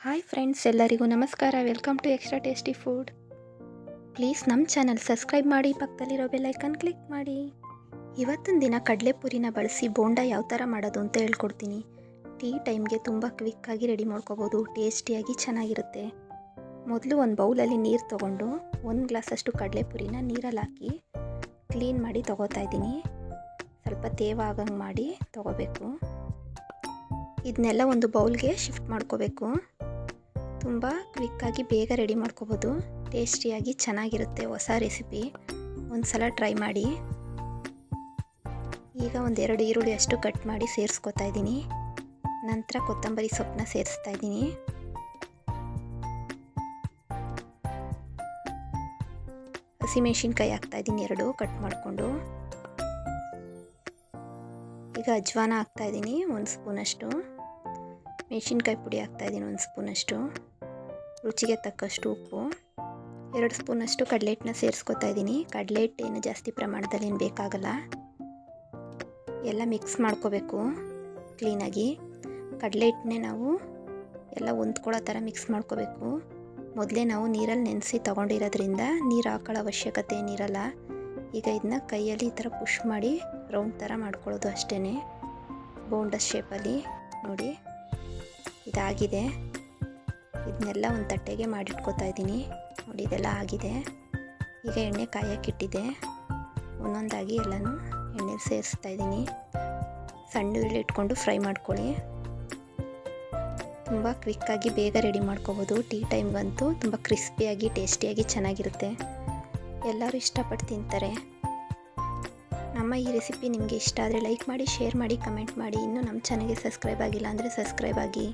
Hi friends, ಎಲ್ಲರಿಗೂ ನಮಸ್ಕಾರ. Welcome to extra tasty food. Please ನಮ್ಮ ಚಾನಲ್ ಸಬ್ಸ್ಕ್ರೈಬ್ ಮಾಡಿ, ಪಕ್ಕದಲ್ಲಿರೋ ಬೆಲ್ ಐಕನ್ ಕ್ಲಿಕ್ ಮಾಡಿ. ಇವತ್ತಿನ ದಿನ ಕಡಲೆಪುರಿನ ಬಳಸಿ ಬೋಂಡ ಯಾವ ಥರ ಮಾಡೋದು ಅಂತ ಹೇಳ್ಕೊಡ್ತೀನಿ. ಟೀ ಟೈಮ್ಗೆ ತುಂಬ ಕ್ವಿಕ್ಕಾಗಿ ರೆಡಿ ಮಾಡ್ಕೋಬೋದು, ಟೇಸ್ಟಿಯಾಗಿ ಚೆನ್ನಾಗಿರುತ್ತೆ. ಮೊದಲು ಒಂದು ಬೌಲಲ್ಲಿ ನೀರು ತೊಗೊಂಡು 1 ಗ್ಲಾಸಷ್ಟು ಕಡಲೆಪುರಿನ ನೀರಲ್ಲಿ ಹಾಕಿ ಕ್ಲೀನ್ ಮಾಡಿ ತೊಗೋತಾ ಇದ್ದೀನಿ. ಸ್ವಲ್ಪ ತೇವ ಆಗಂಗೆ ಮಾಡಿ ತೊಗೋಬೇಕು. ಇದನ್ನೆಲ್ಲ ಒಂದು ಬೌಲ್ಗೆ ಶಿಫ್ಟ್ ಮಾಡ್ಕೋಬೇಕು. ತುಂಬ ಕ್ವಿಕ್ಕಾಗಿ ಬೇಗ ರೆಡಿ ಮಾಡ್ಕೋಬೋದು, ಟೇಸ್ಟಿಯಾಗಿ ಚೆನ್ನಾಗಿರುತ್ತೆ. ಹೊಸ ರೆಸಿಪಿ, ಒಂದು ಸಲ ಟ್ರೈ ಮಾಡಿ. ಈಗ 1-2 ಈರುಳ್ಳಿ ಅಷ್ಟು ಕಟ್ ಮಾಡಿ ಸೇರಿಸ್ಕೊತಾ ಇದ್ದೀನಿ. ನಂತರ ಕೊತ್ತಂಬರಿ ಸೊಪ್ಪನ್ನ ಸೇರಿಸ್ತಾ ಇದ್ದೀನಿ. ಹಸಿಮೆಣಸಿನ್ಕಾಯಿ ಹಾಕ್ತಾ ಇದ್ದೀನಿ 2 ಕಟ್ ಮಾಡಿಕೊಂಡು. ಈಗ ಅಜ್ವಾನ ಹಾಕ್ತಾ ಇದ್ದೀನಿ 1 ಸ್ಪೂನಷ್ಟು. ಮೆಣಸಿನ್ಕಾಯಿ ಪುಡಿ ಹಾಕ್ತಾ ಇದ್ದೀನಿ 1 ಸ್ಪೂನಷ್ಟು. ರುಚಿಗೆ ತಕ್ಕಷ್ಟು ಉಪ್ಪು. 2 ಸ್ಪೂನಷ್ಟು ಕಡಲೆ ಹಿಟ್ಟನ್ನ ಸೇರಿಸ್ಕೊತಾ ಇದ್ದೀನಿ. ಕಡಲೆ ಹಿಟ್ಟು ಏನು ಜಾಸ್ತಿ ಪ್ರಮಾಣದಲ್ಲಿ ಏನು ಬೇಕಾಗಲ್ಲ. ಎಲ್ಲ ಮಿಕ್ಸ್ ಮಾಡ್ಕೋಬೇಕು ಕ್ಲೀನಾಗಿ. ಕಡಲೆ ಹಿಟ್ಟನ್ನೇ ನಾವು ಎಲ್ಲ ಹೊಂದ್ಕೊಳ್ಳೋ ಥರ ಮಿಕ್ಸ್ ಮಾಡ್ಕೋಬೇಕು. ಮೊದಲೇ ನಾವು ನೀರಲ್ಲಿ ನೆನೆಸಿ ತೊಗೊಂಡಿರೋದ್ರಿಂದ ನೀರು ಹಾಕೊಳ್ಳೋ ಅವಶ್ಯಕತೆ ಏನಿರಲ್ಲ. ಈಗ ಇದನ್ನ ಕೈಯಲ್ಲಿ ಈ ಥರ ಪುಷ್ ಮಾಡಿ ರೌಂಡ್ ಥರ ಮಾಡ್ಕೊಳ್ಳೋದು ಅಷ್ಟೇ. ಬೋಂಡ ಶೇಪಲ್ಲಿ ನೋಡಿ ಇದಾಗಿದೆ. ಇದನ್ನೆಲ್ಲ ಒಂದು ತಟ್ಟೆಗೆ ಮಾಡಿಟ್ಕೋತಾ ಇದ್ದೀನಿ. ನೋಡಿ ಇದೆಲ್ಲ ಆಗಿದೆ. ಈಗ ಎಣ್ಣೆ ಕಾಯಕ್ಕಿಟ್ಟಿದೆ. ಒಂದೊಂದಾಗಿ ಎಲ್ಲನೂ ಎಣ್ಣೆ ಸೇರಿಸ್ತಾ ಇದ್ದೀನಿ. ಸಣ್ಣ ಉರಿ ಇಟ್ಕೊಂಡು ಫ್ರೈ ಮಾಡ್ಕೊಳ್ಳಿ. ತುಂಬ ಕ್ವಿಕ್ಕಾಗಿ ಬೇಗ ರೆಡಿ ಮಾಡ್ಕೋಬೋದು. ಟೀ ಟೈಮ್ಗಂತೂ ತುಂಬ ಕ್ರಿಸ್ಪಿಯಾಗಿ ಟೇಸ್ಟಿಯಾಗಿ ಚೆನ್ನಾಗಿರುತ್ತೆ. ಎಲ್ಲರೂ ಇಷ್ಟಪಟ್ಟು ತಿಂತಾರೆ. ನಮ್ಮ ಈ ರೆಸಿಪಿ ನಿಮಗೆ ಇಷ್ಟ ಆದರೆ ಲೈಕ್ ಮಾಡಿ, ಶೇರ್ ಮಾಡಿ, ಕಮೆಂಟ್ ಮಾಡಿ. ಇನ್ನೂ ನಮ್ಮ ಚಾನಲ್ಗೆ ಸಬ್ಸ್ಕ್ರೈಬ್ ಆಗಿಲ್ಲ ಅಂದರೆ ಸಬ್ಸ್ಕ್ರೈಬ್ ಆಗಿ.